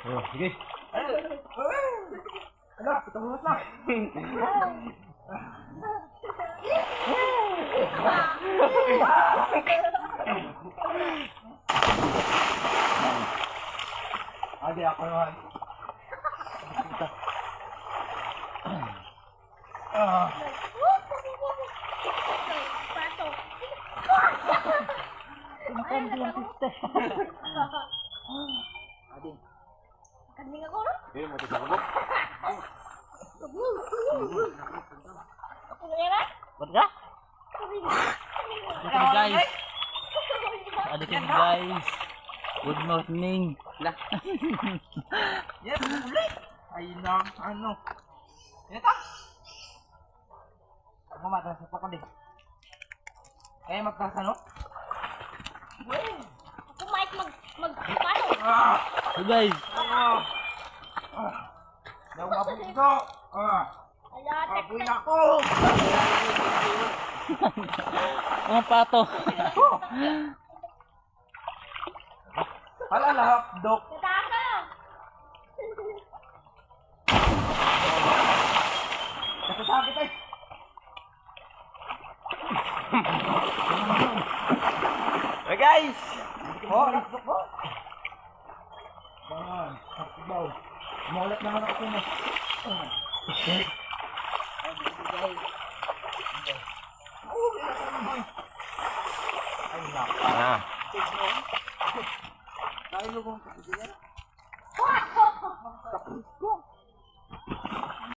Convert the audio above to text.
Oh, sige. Ano? Itumunod na. Adi ako naman. Kanding ako, no? Hindi mo ito sa lubok. Ako na yan, Ba't ka? Guys. Ada kan guys. Good morning. Lah. Yes, ulit. Ay na, ano. Ito. Ako matasa pa ko din. Kaya magtasa, no? Ako might magpano. So guys. Daw mabuk ito. Ala, Apoy na ako. Mga pato. Hala lahap, Dok. Tataka. Nasasakit eh. Hey guys. Oh, nasasok ko. Bangan, sakibaw. Mulat naman ako na. Ay, naka. Ah. Kain mo kung kapitiyan. Tapos ko.